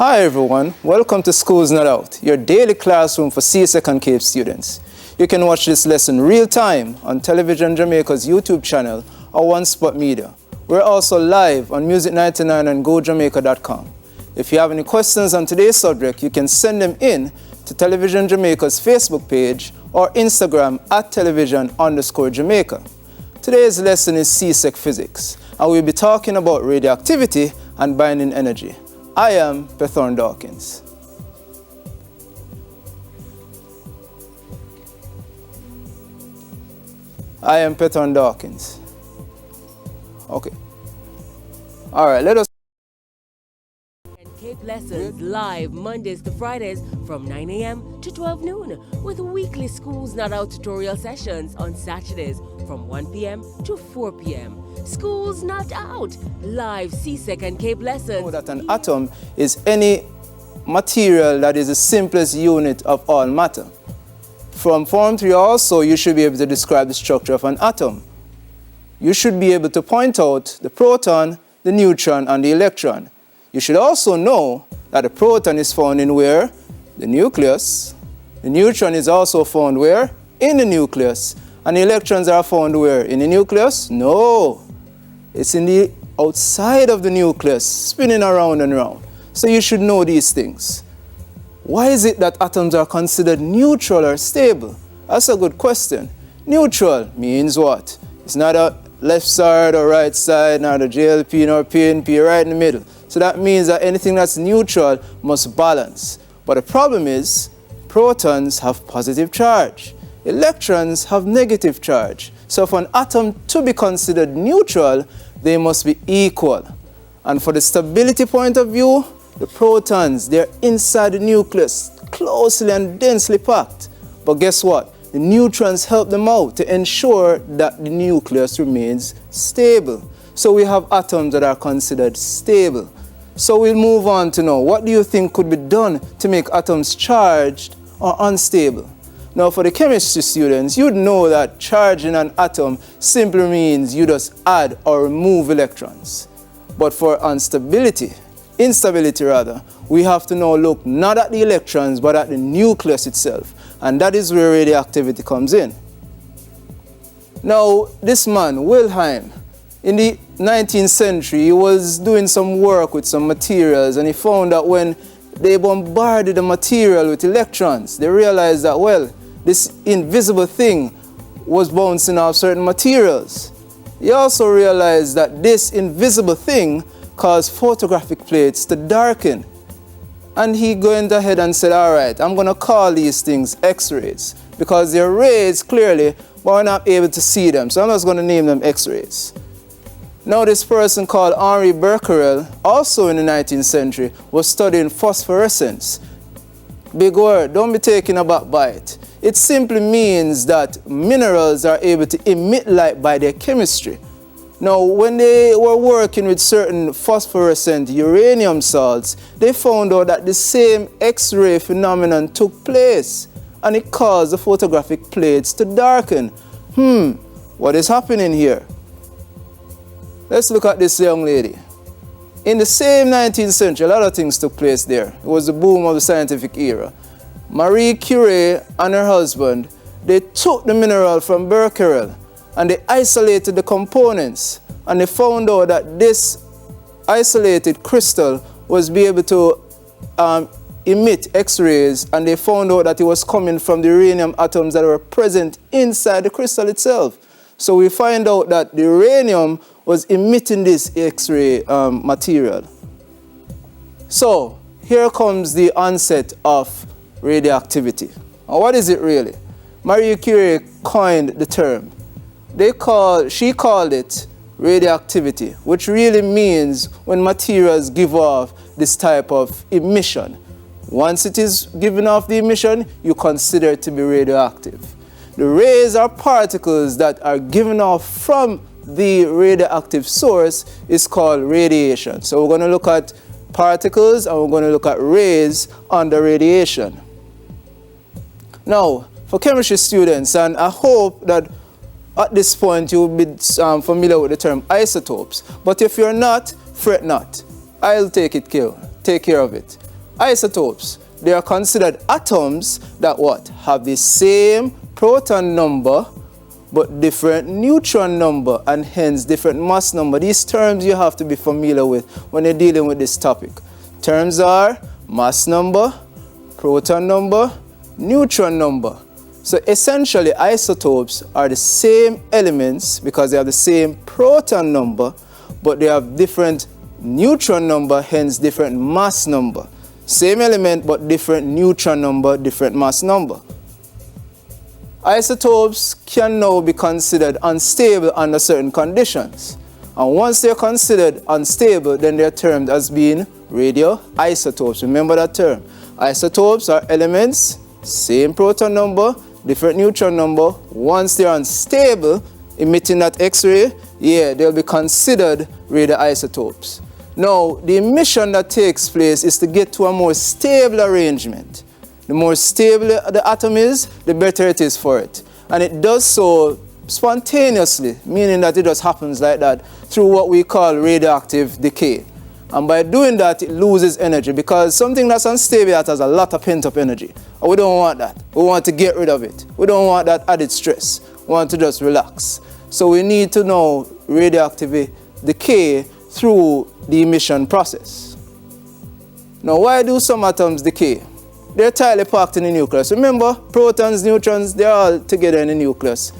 Hi everyone, welcome to School's Not Out, your daily classroom for CSEC and CAPE students. You can watch this lesson real time on Television Jamaica's YouTube channel or One Spot Media. We're also live on Music 99 and GoJamaica.com. If you have any questions on today's subject, you can send them in to Television Jamaica's Facebook page or Instagram at television_Jamaica. Today's lesson is CSEC physics, and we'll be talking about radioactivity and binding energy. I am Pethorne Dawkins. I am Pethorne Dawkins. Okay. All right, let us. CAPE lessons live Mondays to Fridays from 9 a.m. to 12 noon with weekly Schools Not Out tutorial sessions on Saturdays from 1 p.m. to 4 p.m. Schools Not Out, live CSEC and CAPE lessons. Know that an atom is any material that is the simplest unit of all matter. From Form 3 also, you should be able to describe the structure of an atom. You should be able to point out the proton, the neutron, and the electron. You should also know that the proton is found in where? The nucleus. The neutron is also found where? In the nucleus. And the electrons are found where? In the nucleus? No. It's in the outside of the nucleus, spinning around and around. So you should know these things. Why is it that atoms are considered neutral or stable? That's a good question. Neutral means what? It's not a left side or right side, not a JLP nor PNP, right in the middle. So that means that anything that's neutral must balance. But the problem is, protons have positive charge. Electrons have negative charge. So for an atom to be considered neutral, they must be equal. And for the stability point of view, the protons, they're inside the nucleus, closely and densely packed. But guess what? The neutrons help them out to ensure that the nucleus remains stable. So we have atoms that are considered stable. So we'll move on to know, what do you think could be done to make atoms charged or unstable? Now for the chemistry students, you'd know that charging an atom simply means you just add or remove electrons. But for instability, we have to now look not at the electrons but at the nucleus itself. And that is where radioactivity comes in. Now this man, Wilhelm, in the 19th century, he was doing some work with some materials, and he found that when they bombarded the material with electrons, they realized that, well, this invisible thing was bouncing off certain materials. He also realized that this invisible thing caused photographic plates to darken. And he went ahead and said, all right, I'm going to call these things X-rays, because they're rays clearly, but we're not able to see them. So I'm just going to name them X-rays. Now this person called Henri Becquerel, also in the 19th century, was studying phosphorescence. Big word, don't be taken aback by it. It simply means that minerals are able to emit light by their chemistry. Now, when they were working with certain phosphorescent uranium salts, they found out that the same X-ray phenomenon took place, and it caused the photographic plates to darken. What is happening here? Let's look at this young lady. In the same 19th century, a lot of things took place there. It was the boom of the scientific era. Marie Curie and her husband, they took the mineral from Becquerel and they isolated the components, and they found out that this isolated crystal was be able to emit X-rays, and they found out that it was coming from the uranium atoms that were present inside the crystal itself. So we find out that the uranium was emitting this X-ray material. So here comes the onset of radioactivity. And what is it really? Marie Curie coined the term. She called it radioactivity, which really means when materials give off this type of emission. Once it is given off the emission, you consider it to be radioactive. The rays are particles that are given off from the radioactive source is called radiation. So we're going to look at particles and we're going to look at rays under radiation. Now, for chemistry students, and I hope that at this point you will be familiar with the term isotopes, but if you're not, fret not. I'll take care of it. isotopes. They are considered atoms that what? Have the same proton number but different neutron number and hence different mass number. These terms you have to be familiar with when you're dealing with this topic. Terms are mass number, proton number, neutron number. So essentially isotopes are the same elements because they have the same proton number but they have different neutron number, hence different mass number. Same element but different neutron number, different mass number. Isotopes can now be considered unstable under certain conditions. And once they're considered unstable, then they're termed as being radioisotopes. Remember that term. Isotopes are elements, same proton number, different neutron number. Once they're unstable, emitting that X-ray, they'll be considered radioisotopes. Now, the emission that takes place is to get to a more stable arrangement. The more stable the atom is, the better it is for it. And it does so spontaneously, meaning that it just happens like that through what we call radioactive decay. And by doing that, it loses energy because something that's unstable has a lot of pent-up energy. And we don't want that. We want to get rid of it. We don't want that added stress. We want to just relax. So we need to know radioactive decay through the emission process. Now, why do some atoms decay? They're tightly packed in the nucleus. Remember, protons, neutrons, they're all together in the nucleus.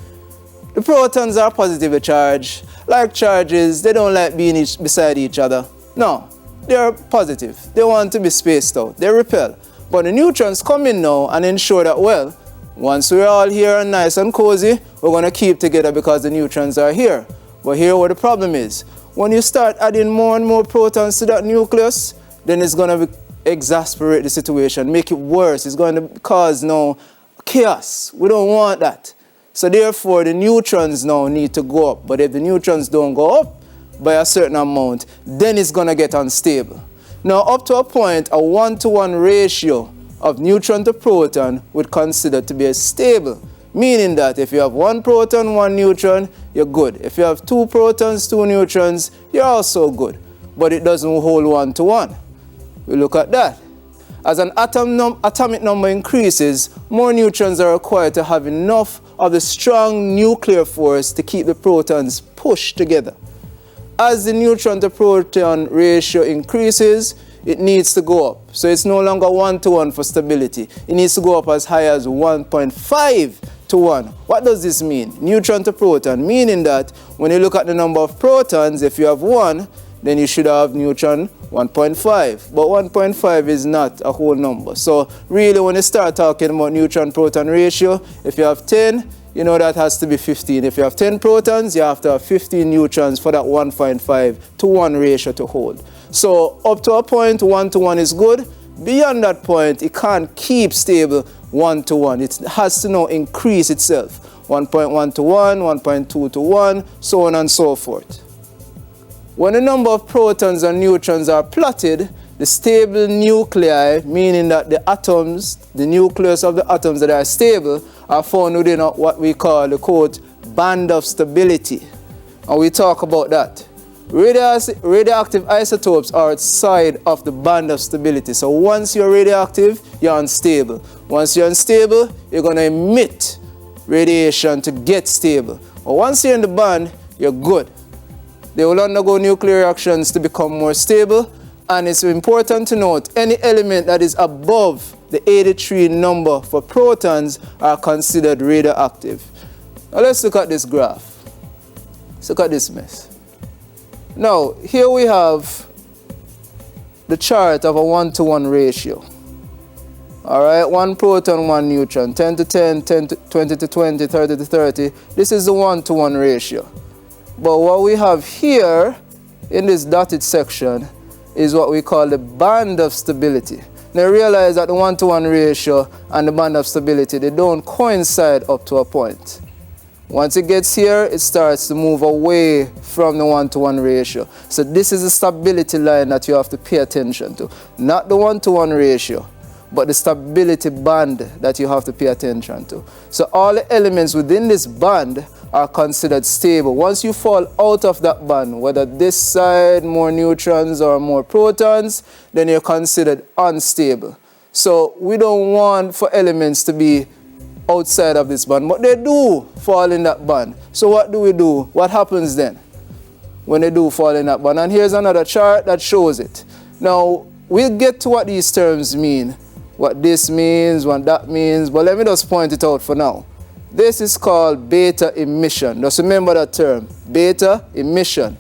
The protons are positively charged. Like charges, they don't like being beside each other. No, they're positive. They want to be spaced out. They repel. But the neutrons come in now and ensure that, well, once we're all here and nice and cozy, we're going to keep together because the neutrons are here. But here what the problem is. When you start adding more and more protons to that nucleus, then it's going to exasperate the situation, make it worse. It's going to cause now chaos. We don't want that. So therefore, the neutrons now need to go up. But if the neutrons don't go up by a certain amount, then it's going to get unstable. Now, up to a point, a 1-to-1 ratio of neutron to proton would consider to be stable, meaning that if you have 1 proton, 1 neutron, you're good. If you have 2 protons, 2 neutrons, you're also good. But it doesn't hold 1-to-1. We look at that. As an atomic number increases, more neutrons are required to have enough of the strong nuclear force to keep the protons pushed together. As the neutron to proton ratio increases, it needs to go up. So it's no longer 1-to-1 for stability. It needs to go up as high as 1.5-to-1. What does this mean? Neutron to proton, meaning that when you look at the number of protons, if you have 1, then you should have neutron 1.5. But 1.5 is not a whole number. So really when you start talking about neutron-proton ratio, if you have 10, you know that has to be 15. If you have 10 protons, you have to have 15 neutrons for that 1.5-to-1 ratio to hold. So up to a point, 1-to-1 is good. Beyond that point, it can't keep stable 1-to-1. It has to now increase itself. 1.1-to-1, 1.2-to-1, so on and so forth. When the number of protons and neutrons are plotted, the stable nuclei, meaning that the atoms, the nucleus of the atoms that are stable, are found within what we call the quote, band of stability. And we talk about that. Radioactive isotopes are outside of the band of stability. So once you're radioactive, you're unstable. Once you're unstable, you're going to emit radiation to get stable. But once you're in the band, you're good. They will undergo nuclear reactions to become more stable. And it's important to note, any element that is above the 83 number for protons are considered radioactive. Now let's look at this graph. Let's look at this mess. Now, here we have the chart of a 1-to-1 ratio. All right, 1 proton, 1 neutron, 10 to 10, 10 to 20 to 20, 30 to 30. This is the 1-to-1 ratio. But what we have here in this dotted section is what we call the band of stability. Now realize that the 1-to-1 ratio and the band of stability, they don't coincide up to a point. Once it gets here, it starts to move away from the 1-to-1 ratio. So this is the stability line that you have to pay attention to. Not the 1-to-1 ratio, but the stability band that you have to pay attention to. So all the elements within this band are considered stable. Once you fall out of that band, whether this side more neutrons or more protons, then you're considered unstable. So we don't want for elements to be outside of this band, but they do fall in that band. So what do we do? What happens then when they do fall in that band? And here's another chart that shows it. Now, we'll get to what these terms mean, what this means, what that means, but let me just point it out for now. This is called beta emission. Just remember that term, beta emission.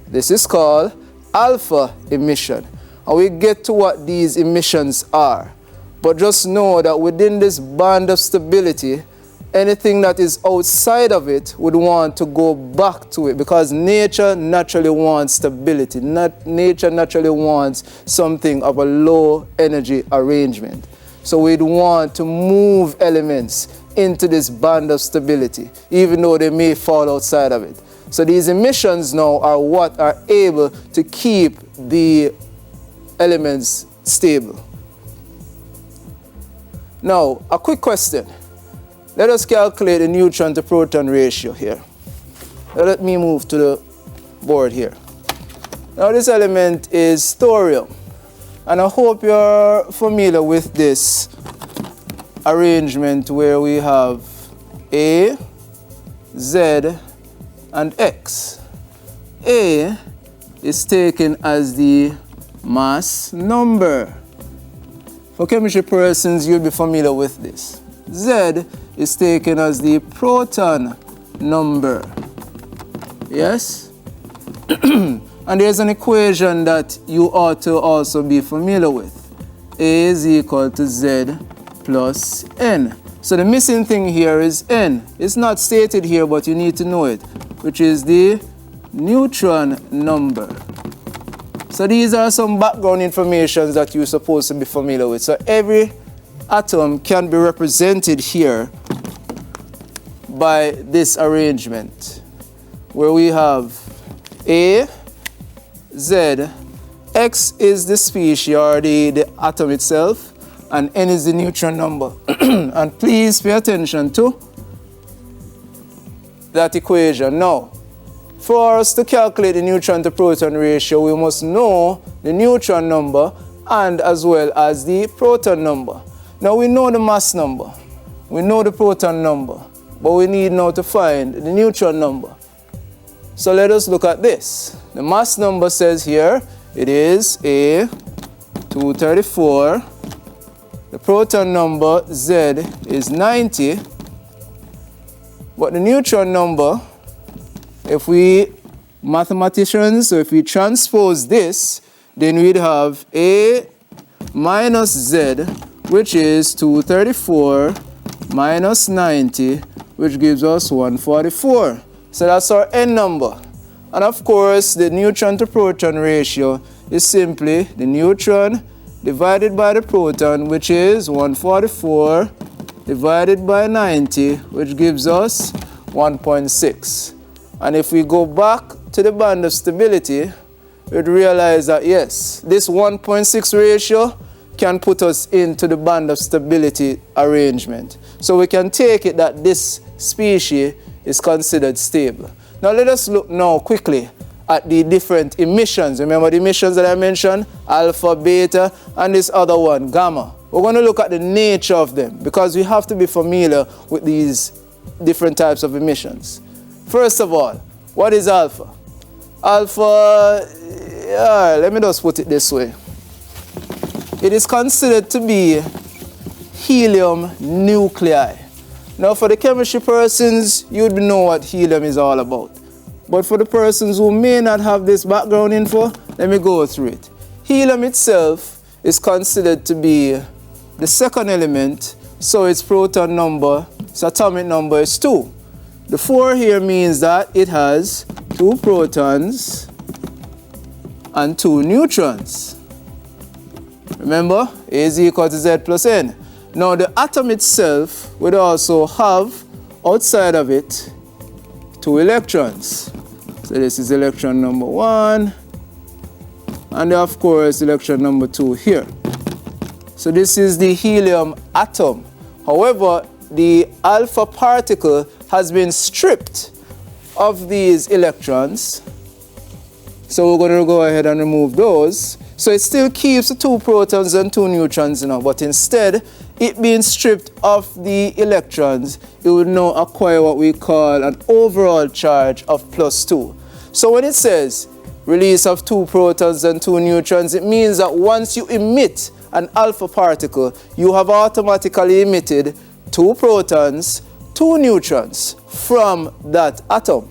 This is called alpha emission. And we get to what these emissions are. But just know that within this band of stability, anything that is outside of it would want to go back to it, because nature naturally wants stability. Nature naturally wants something of a low energy arrangement. So we'd want to move elements into this band of stability, even though they may fall outside of it. So these emissions now are what are able to keep the elements stable. Now, a quick question. Let us calculate the neutron to proton ratio here. Let me move to the board here. Now this element is thorium, and I hope you're familiar with this arrangement where we have A, Z, and X. A is taken as the mass number. For chemistry persons, you'll be familiar with this. Z is taken as the proton number. Yes? And there's an equation that you ought to also be familiar with. A is equal to Z plus N. So the missing thing here is N. It's not stated here, but you need to know it, which is the neutron number. So these are some background information that you're supposed to be familiar with. So every atom can be represented here by this arrangement, where we have A, Z, X is the species or the atom itself, and N is the neutron number. And please pay attention to that equation. Now, for us to calculate the neutron to proton ratio, we must know the neutron number and as well as the proton number. Now we know the mass number, we know the proton number, but we need now to find the neutron number. So let us look at this. The mass number says here it is A234. The proton number Z is 90. But the neutron number, if we mathematicians, so if we transpose this, then we'd have A minus Z, which is 234 minus 90, which gives us 144. So that's our N number. And of course, the neutron to proton ratio is simply the neutron divided by the proton, which is 144, divided by 90, which gives us 1.6. And if we go back to the band of stability, we'd realize that yes, this 1.6 ratio can put us into the band of stability arrangement. So we can take it that this species is considered stable. Now let us look now quickly at the different emissions. Remember the emissions that I mentioned? Alpha, beta, and this other one, gamma. We're going to look at the nature of them because we have to be familiar with these different types of emissions. First of all, what is alpha? Alpha, let me just put it this way. It is considered to be helium nuclei. Now for the chemistry persons, you'd know what helium is all about. But for the persons who may not have this background info, let me go through it. Helium itself is considered to be the second element, so its proton number, its atomic number is 2. The 4 here means that it has 2 protons and 2 neutrons. Remember, A is equal to Z plus N. Now the atom itself would also have, outside of it, 2 electrons. So this is electron number 1, and of course electron number 2 here. So this is the helium atom. However, the alpha particle has been stripped of these electrons. So we're going to go ahead and remove those. So it still keeps the 2 protons and 2 neutrons, but instead, it being stripped of the electrons, it will now acquire what we call an overall charge of +2. So when it says release of 2 protons and 2 neutrons, it means that once you emit an alpha particle, you have automatically emitted 2 protons, 2 neutrons from that atom.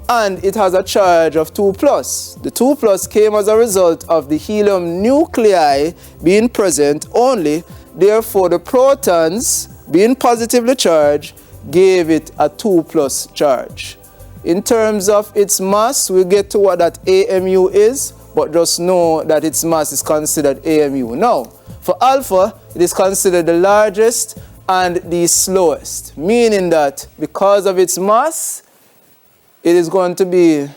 And it has a charge of 2+. The 2+ came as a result of the helium nuclei being present only. Therefore, the protons being positively charged gave it a 2+ charge. In terms of its mass, we'll get to what that AMU is, but just know that its mass is considered AMU. Now, for alpha, it is considered the largest and the slowest, meaning that because of its mass, it is going to be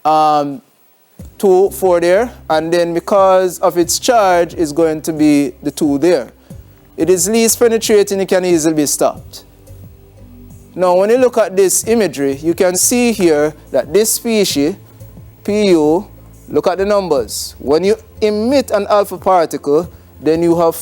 2, 4 there, and then because of its charge, it's going to be the 2 there. It is least penetrating, it can easily be stopped. Now, when you look at this imagery, you can see here that this species, Pu, look at the numbers. When you emit an alpha particle, then you have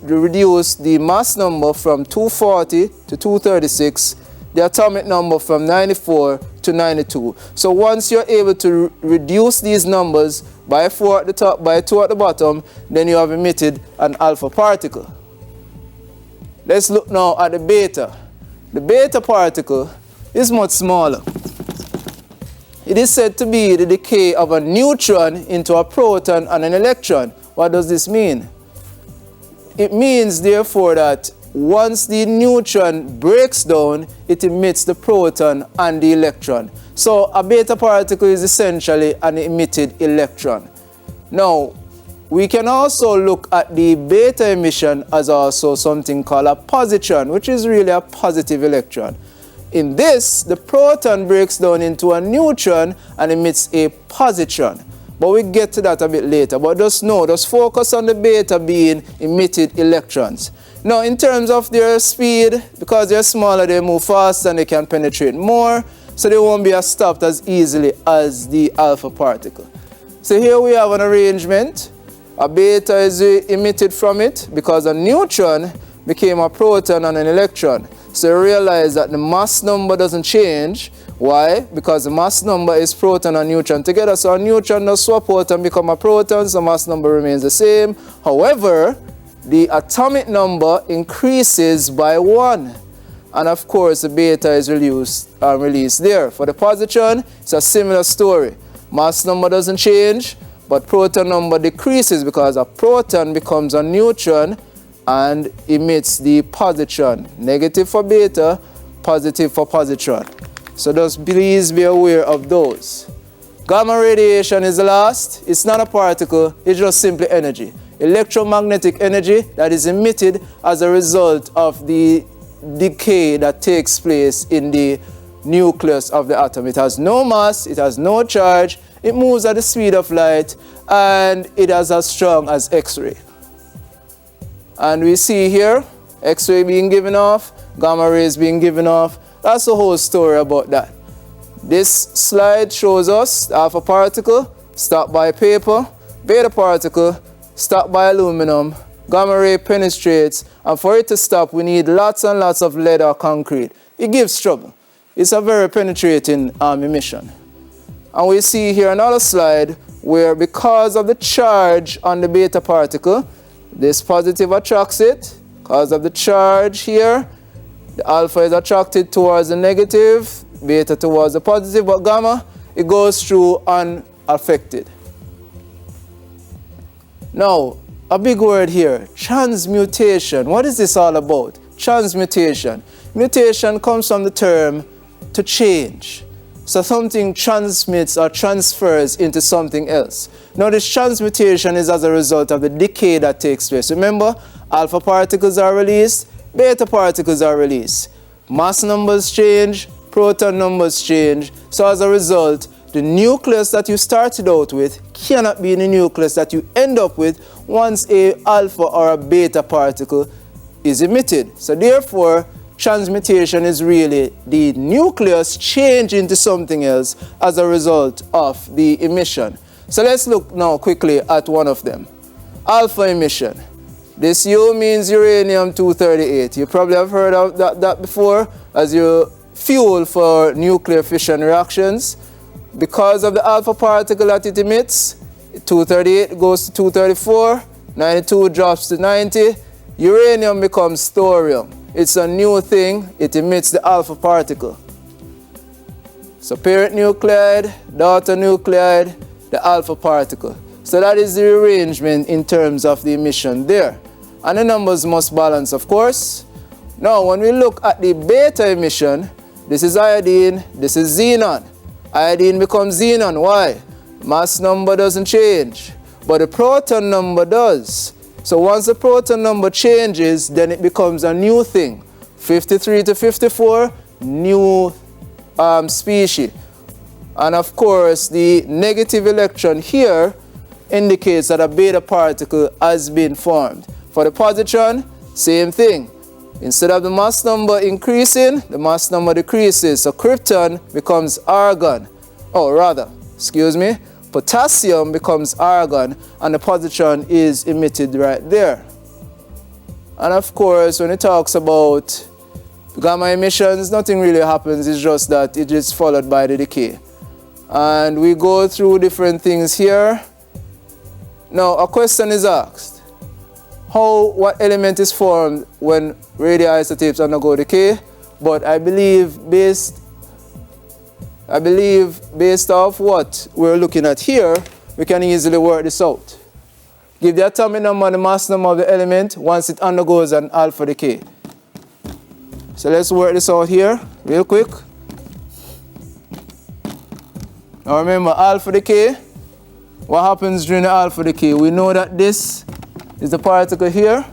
reduced the mass number from 240 to 236, the atomic number from 94 to 92. So once you're able to reduce these numbers by 4 at the top, by 2 at the bottom, then you have emitted an alpha particle. Let's look now at the beta. The beta particle is much smaller. It is said to be the decay of a neutron into a proton and an electron. What does this mean? It means, therefore, that once the neutron breaks down, it emits the proton and the electron. So a beta particle is essentially an emitted electron. Now, we can also look at the beta emission as also something called a positron, which is really a positive electron. In this, the proton breaks down into a neutron and emits a positron. But we'll get to that a bit later. But just know, just focus on the beta being emitted electrons. Now, in terms of their speed, because they're smaller, they move faster and they can penetrate more, so they won't be stopped as easily as the alpha particle. So here we have an arrangement. A beta is emitted from it because a neutron became a proton and an electron. So you realize that the mass number doesn't change. Why? Because the mass number is proton and neutron together. So a neutron does swap out and become a proton, so mass number remains the same. However, the atomic number increases by 1. And of course, the beta is released there. For the positron, it's a similar story. Mass number doesn't change, but proton number decreases because a proton becomes a neutron and emits the positron. Negative for beta, positive for positron. So just please be aware of those. Gamma radiation is the last. It's not a particle, it's just simply energy. Electromagnetic energy that is emitted as a result of the decay that takes place in the nucleus of the atom. It has no mass, it has no charge, it moves at the speed of light, and it is as strong as X-ray. And we see here, X-ray being given off, gamma rays being given off. That's the whole story about that. This slide shows us the alpha particle stopped by paper, beta particle stopped by aluminum, gamma ray penetrates, and for it to stop, we need lots and lots of lead or concrete. It gives trouble. It's a very penetrating emission. And we see here another slide where because of the charge on the beta particle, this positive attracts it. Because of the charge here, the alpha is attracted towards the negative, beta towards the positive, but gamma, it goes through unaffected. Now, a big word here, transmutation. What is this all about? Transmutation. Mutation comes from the term to change. So something transmits or transfers into something else. Now this transmutation is as a result of the decay that takes place. Remember, alpha particles are released, beta particles are released. Mass numbers change, proton numbers change. So as a result, the nucleus that you started out with cannot be the nucleus that you end up with once a alpha or a beta particle is emitted. So therefore, transmutation is really the nucleus changing into something else as a result of the emission. So let's look now quickly at one of them. Alpha emission. This U means uranium-238. You probably have heard of that before as your fuel for nuclear fission reactions. Because of the alpha particle that it emits, 238 goes to 234, 92 drops to 90, uranium becomes thorium. It's a new thing, it emits the alpha particle. So parent nuclide, daughter nuclide, the alpha particle. So that is the arrangement in terms of the emission there. And the numbers must balance, of course. Now, when we look at the beta emission, this is iodine, this is xenon. Iodine becomes xenon. Why? Mass number doesn't change, but the proton number does. So once the proton number changes, then it becomes a new thing. 53 to 54, new species. And of course, the negative electron here indicates that a beta particle has been formed. For the positron, same thing. Instead of the mass number increasing, the mass number decreases. So krypton becomes argon. Oh, rather, excuse me, potassium becomes argon, and the positron is emitted right there. And of course, when it talks about gamma emissions, nothing really happens. It's just that it is followed by the decay. And we go through different things here. Now, a question is asked. What element is formed when radioisotopes undergo decay? But I believe based off what we're looking at here, we can easily work this out. Give the atomic number and the mass number of the element once it undergoes an alpha decay. So let's work this out here real quick. Now remember, alpha decay, what happens during the alpha decay? We know that this is the particle here.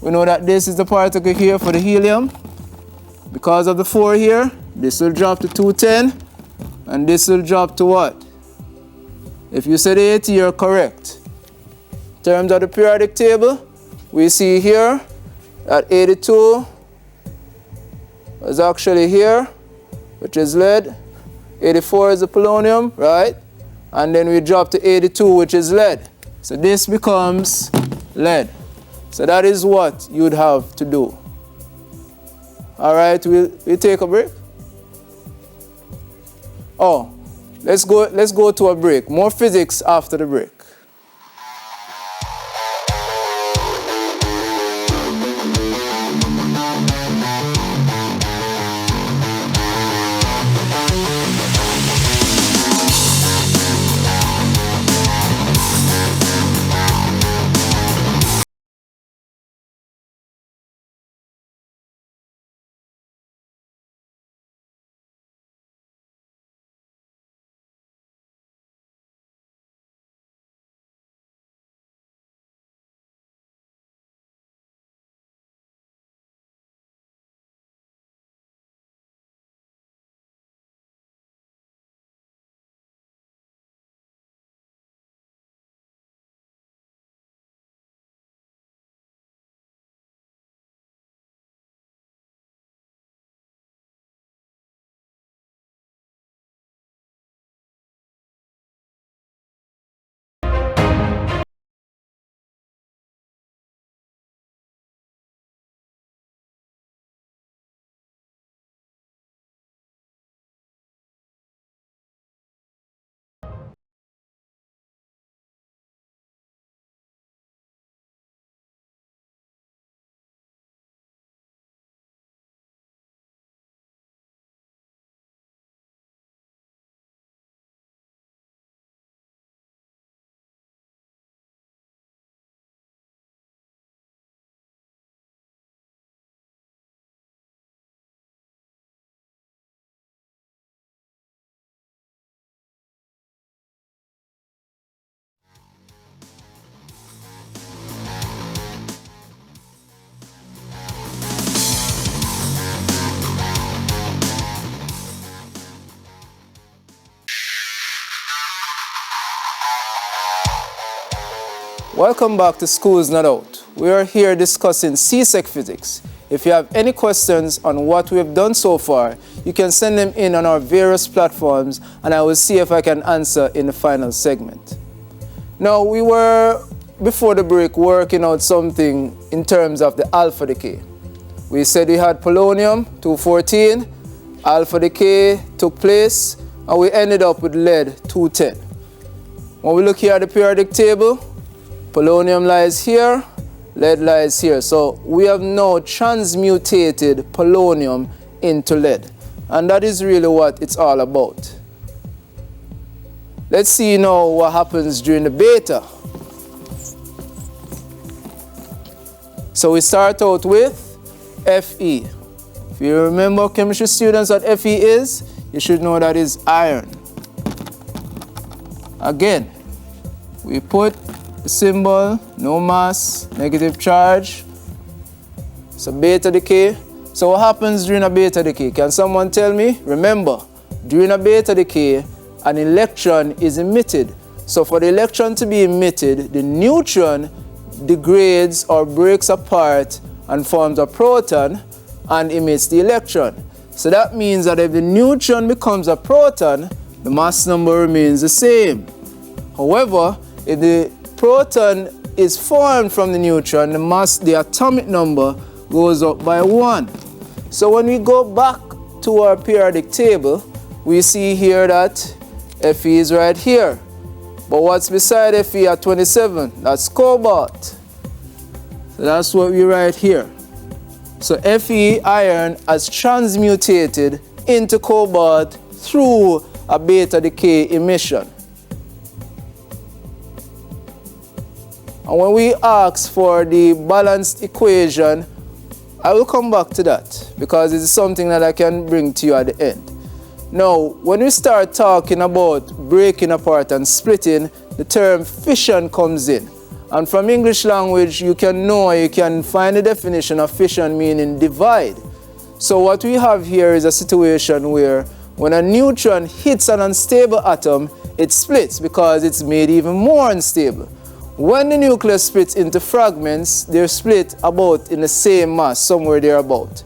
We know that this is the particle here for the helium. Because of the 4 here, this will drop to 210, and this will drop to what? If you said 80, you're correct. In terms of the periodic table, we see here that 82 is actually here, which is lead. 84 is the polonium, right? And then we drop to 82, which is lead. So this becomes lead. So that is what you'd have to do. All right, we'll take a break. Oh, let's go to a break. More physics after the break. Welcome back to Schools Not Out. We are here discussing CSEC physics. If you have any questions on what we have done so far, you can send them in on our various platforms and I will see if I can answer in the final segment. Now, we were, before the break, working out something in terms of the alpha decay. We said we had polonium-214, alpha decay took place, and we ended up with lead-210. When we look here at the periodic table, polonium lies here, lead lies here. So we have now transmutated polonium into lead. And that is really what it's all about. Let's see now what happens during the beta. So we start out with Fe. If you remember chemistry students what Fe is, you should know that is iron. Again, we put the symbol, no mass, negative charge. It's a beta decay. So what happens during a beta decay? Can someone tell me? Remember, during a beta decay, an electron is emitted. So for the electron to be emitted, the neutron degrades or breaks apart and forms a proton and emits the electron. So that means that if the neutron becomes a proton, the mass number remains the same. However, if the proton is formed from the neutron, the atomic number goes up by 1. So when we go back to our periodic table, we see here that Fe is right here. But what's beside Fe at 27? That's cobalt. So that's what we write here. So Fe, iron, has transmutated into cobalt through a beta decay emission. And when we ask for the balanced equation, I will come back to that because it's something that I can bring to you at the end. Now, when we start talking about breaking apart and splitting, the term fission comes in. And from English language, you can find the definition of fission meaning divide. So what we have here is a situation where when a neutron hits an unstable atom, it splits because it's made even more unstable. When the nucleus splits into fragments, they're split about in the same mass, somewhere thereabout.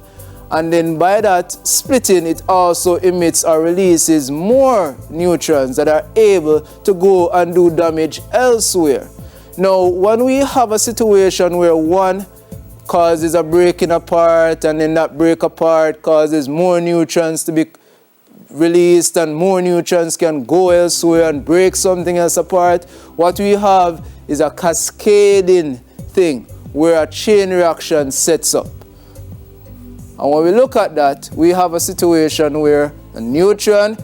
And then by that splitting, it also emits or releases more neutrons that are able to go and do damage elsewhere. Now, when we have a situation where one causes a breaking apart and then that break apart causes more neutrons to be released and more neutrons can go elsewhere and break something else apart, what we have is a cascading thing where a chain reaction sets up. And when we look at that, we have a situation where a neutron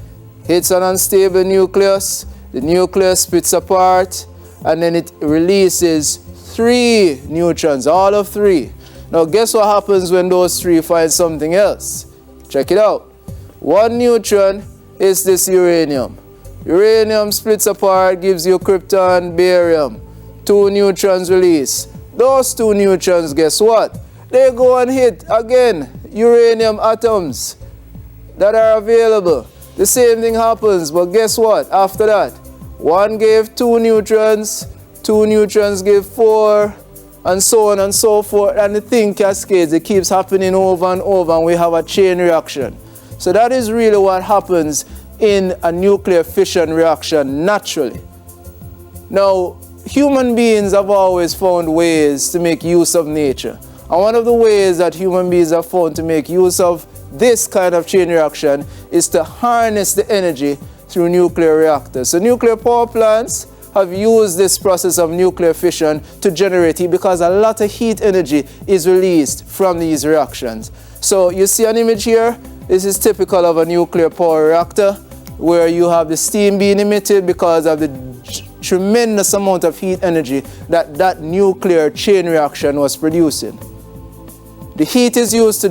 hits an unstable nucleus, the nucleus splits apart, and then it releases 3 neutrons, all of 3. Now guess what happens when those 3 find something else? Check it out. 1 neutron is this uranium. Uranium splits apart, gives you krypton, barium. 2 neutrons release. Those 2 neutrons, guess what? They go and hit, again, uranium atoms that are available. The same thing happens, but guess what? After that, 1 gave 2 neutrons, 2 neutrons gave 4, and so on and so forth. And the thing cascades. It keeps happening over and over, and we have a chain reaction. So that is really what happens in a nuclear fission reaction naturally. Now, human beings have always found ways to make use of nature. And one of the ways that human beings have found to make use of this kind of chain reaction is to harness the energy through nuclear reactors. So nuclear power plants have used this process of nuclear fission to generate heat because a lot of heat energy is released from these reactions. So you see an image here. This is typical of a nuclear power reactor where you have the steam being emitted because of the tremendous amount of heat energy that nuclear chain reaction was producing. The heat is used to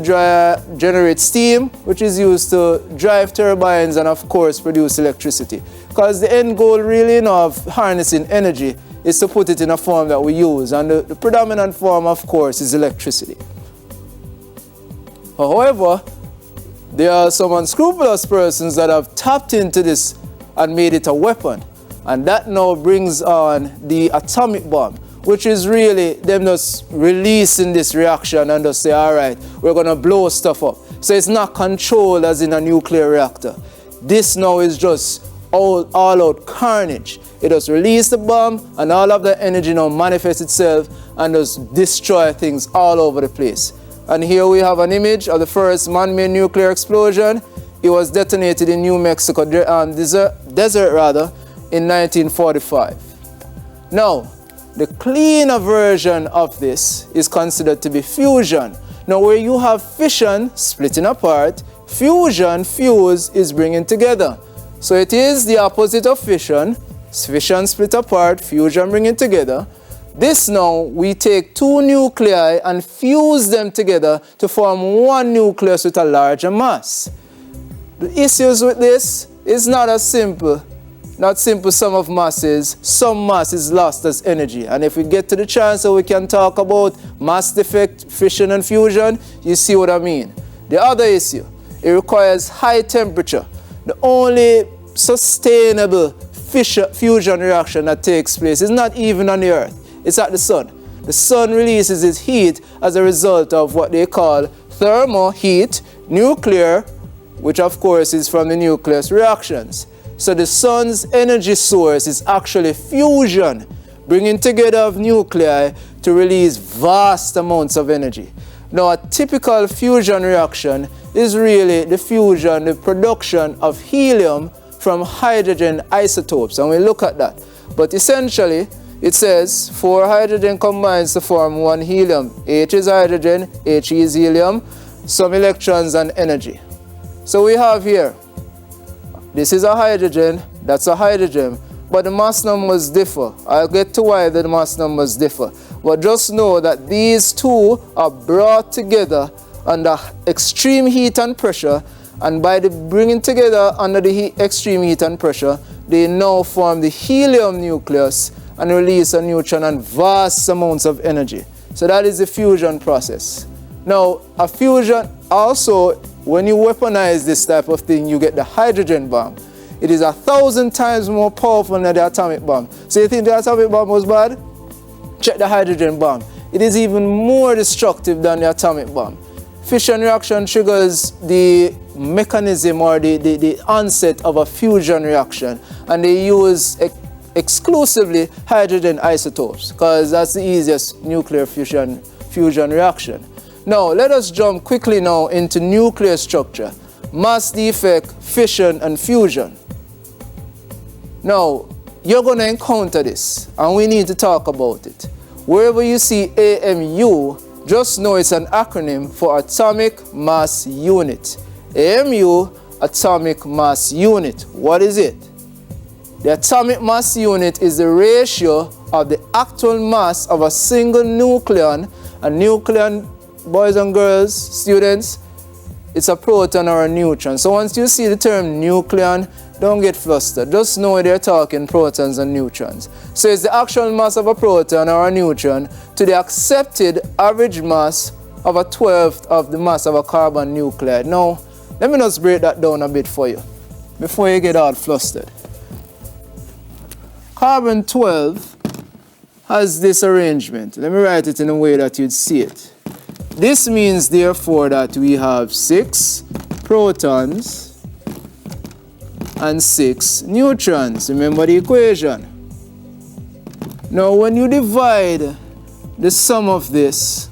generate steam, which is used to drive turbines and, of course, produce electricity. Because the end goal really of harnessing energy is to put it in a form that we use. And the predominant form, of course, is electricity. However, there are some unscrupulous persons that have tapped into this and made it a weapon. And that now brings on the atomic bomb. which is really them just releasing this reaction and just say, all right, we're going to blow stuff up. So it's not controlled as in a nuclear reactor. This now is just all out carnage. It just release the bomb and all of the energy now manifests itself and just destroy things all over the place. And here we have an image of the first man-made nuclear explosion. It was detonated in New Mexico desert in 1945. Now, the cleaner version of this is considered to be fusion. Now, where you have fission splitting apart, fusion, fuse, is bringing together. So it is the opposite of fission. Fission split apart, fusion bringing together. This now, we take two nuclei and fuse them together to form one nucleus with a larger mass. The issues with this is not as simple. Not simple sum of masses. Some mass is lost as energy. And if we get to the chance so we can talk about mass defect, fission and fusion, you see what I mean. The other issue, it requires high temperature. The only sustainable fusion reaction that takes place is not even on the Earth. It's at the sun. The sun releases its heat as a result of what they call thermal heat, nuclear, which of course is from the nucleus reactions. So the sun's energy source is actually fusion, bringing together of nuclei to release vast amounts of energy. Now, a typical fusion reaction is really the fusion, the production of helium from hydrogen isotopes, and we look at that. But essentially, it says 4 hydrogen combines to form 1 helium. H is hydrogen, He is helium, some electrons and energy. So we have here, this is a hydrogen, that's a hydrogen, but the mass numbers differ. I'll get to why the mass numbers differ. But just know that these two are brought together under extreme heat and pressure, and by the bringing together under the extreme heat and pressure, they now form the helium nucleus and release a neutron and vast amounts of energy. So that is the fusion process. Now, a fusion also, when you weaponize this type of thing, you get the hydrogen bomb. It is 1,000 times more powerful than the atomic bomb. So you think the atomic bomb was bad? Check the hydrogen bomb. It is even more destructive than the atomic bomb. Fission reaction triggers the mechanism or the onset of a fusion reaction, and they use exclusively hydrogen isotopes because that's the easiest nuclear fusion reaction. Now, let us jump quickly now into nuclear structure, mass defect, fission, and fusion. Now, you're going to encounter this, and we need to talk about it. Wherever you see AMU, just know it's an acronym for Atomic Mass Unit. AMU, Atomic Mass Unit. What is it? The atomic mass unit is the ratio of the actual mass of a single nucleon. A nucleon, boys and girls, students, it's a proton or a neutron. So once you see the term nucleon, don't get flustered. Just know they're talking protons and neutrons. So it's the actual mass of a proton or a neutron to the accepted average mass of 1/12 of the mass of a carbon nuclide. Now, let me just break that down a bit for you before you get all flustered. Carbon-12 has this arrangement. Let me write it in a way that you'd see it. This means, therefore, that we have 6 protons and 6 neutrons. Remember the equation. Now, when you divide the sum of this,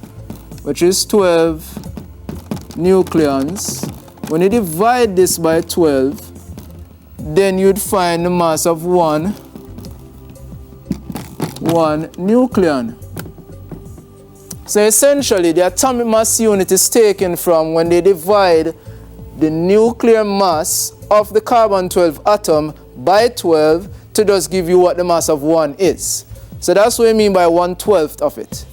which is 12 nucleons, when you divide this by 12, then you'd find the mass of one nucleon. So essentially, the atomic mass unit is taken from when they divide the nuclear mass of the carbon-12 atom by 12 to just give you what the mass of 1 is. So that's what I mean by 1/12 of it.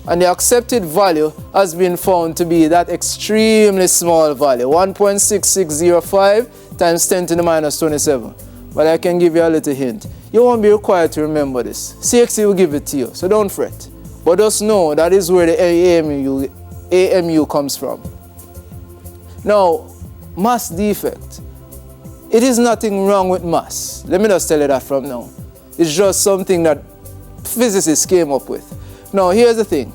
And the accepted value has been found to be that extremely small value, 1.6605 times 10 to the minus 27. But I can give you a little hint. You won't be required to remember this. CSEC will give it to you, so don't fret. But just know that is where the AMU comes from. Now, mass defect. It is nothing wrong with mass. Let me just tell you that from now. It's just something that physicists came up with. Now, here's the thing.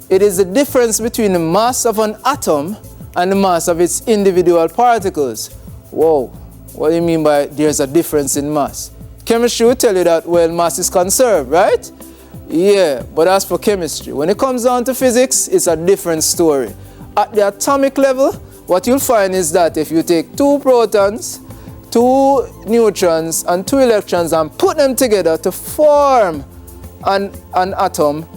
It is the difference between the mass of an atom and the mass of its individual particles. Whoa, what do you mean by there's a difference in mass? Chemistry will tell you that, well, mass is conserved, right? Yeah, but that's for chemistry. When it comes down to physics, it's a different story. At the atomic level, what you'll find is that if you take 2 protons, 2 neutrons, and 2 electrons and put them together to form an atom,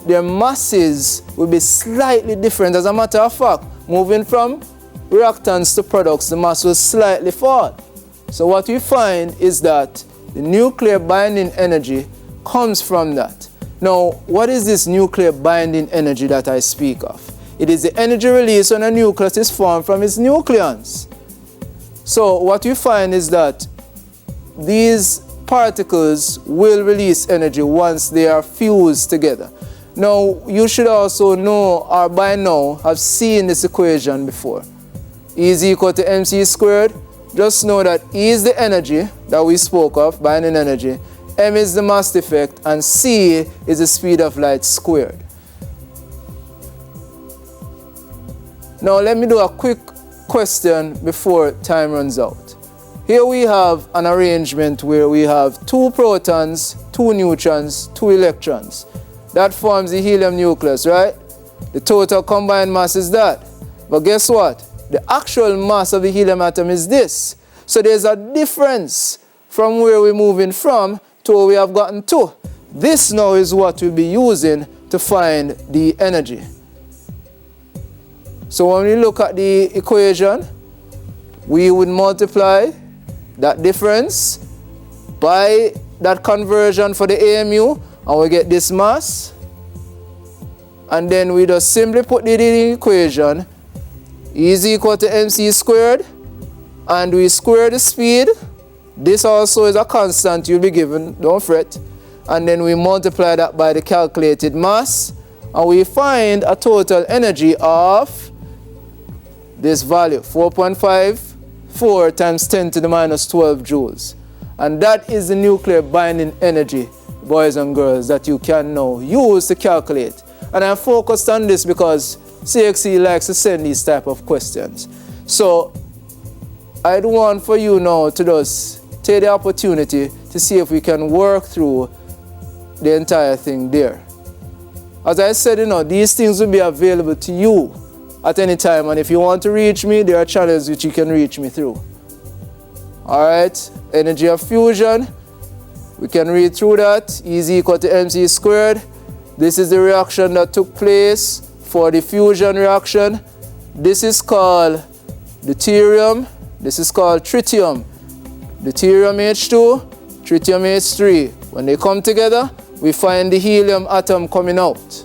their masses will be slightly different. As a matter of fact, moving from reactants to products, the mass will slightly fall. So what we find is that the nuclear binding energy comes from that. Now, what is this nuclear binding energy that I speak of? It is the energy released when a nucleus is formed from its nucleons. So what you find is that these particles will release energy once they are fused together. Now, you should also know, or by now, have seen this equation before. E is equal to mc squared. Just know that E is the energy that we spoke of, binding energy, m is the mass defect, and c is the speed of light squared. Now, let me do a quick question before time runs out. Here we have an arrangement where we have 2 protons, 2 neutrons, 2 electrons. That forms the helium nucleus, right? The total combined mass is that. But guess what? The actual mass of the helium atom is this. So there's a difference from where we're moving from to where we have gotten to. This now is what we'll be using to find the energy. So when we look at the equation, we would multiply that difference by that conversion for the AMU, and we get this mass. And then we just simply put it in the equation. E is equal to mc squared, and we square the speed. This also is a constant you'll be given, don't fret. And then we multiply that by the calculated mass, and we find a total energy of this value, 4.54 times 10 to the minus 12 joules. And that is the nuclear binding energy, boys and girls, that you can now use to calculate. And I'm focused on this because CSEC likes to send these type of questions. So I'd want for you now to just take the opportunity to see if we can work through the entire thing there. As I said, these things will be available to you at any time, and if you want to reach me, there are channels which you can reach me through. Alright, energy of fusion, we can read through that. E is equal to mc squared. This is the reaction that took place for the fusion reaction. This is called deuterium. This is called tritium. Deuterium H2, tritium H3. When they come together, we find the helium atom coming out.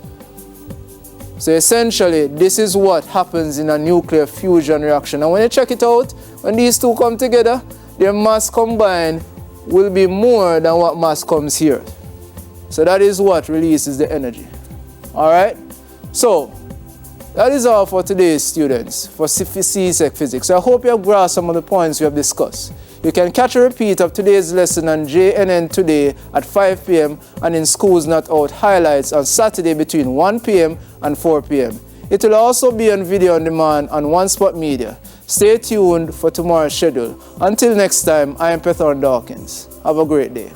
So essentially, this is what happens in a nuclear fusion reaction. And when you check it out, when these two come together, their mass combined will be more than what mass comes here. So that is what releases the energy. Alright? So, that is all for today, students, for CSEC Physics. I hope you have grasped some of the points we have discussed. You can catch a repeat of today's lesson on JNN Today at 5 p.m. and in Schools Not Out highlights on Saturday between 1 p.m. and 4 p.m. It will also be on video on demand on One Spot Media. Stay tuned for tomorrow's schedule. Until next time, I am Pethorne Dawkins. Have a great day.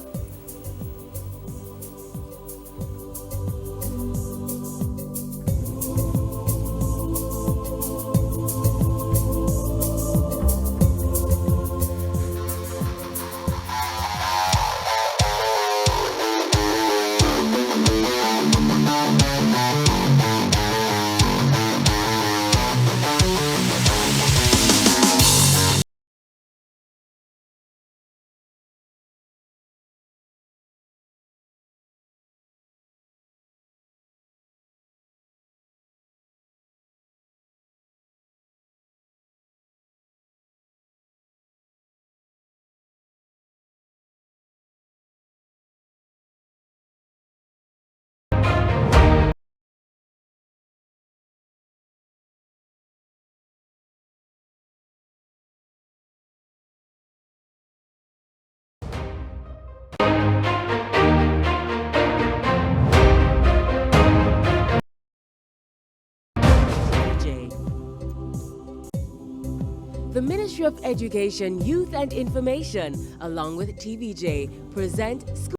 The Ministry of Education, Youth and Information, along with TVJ, present School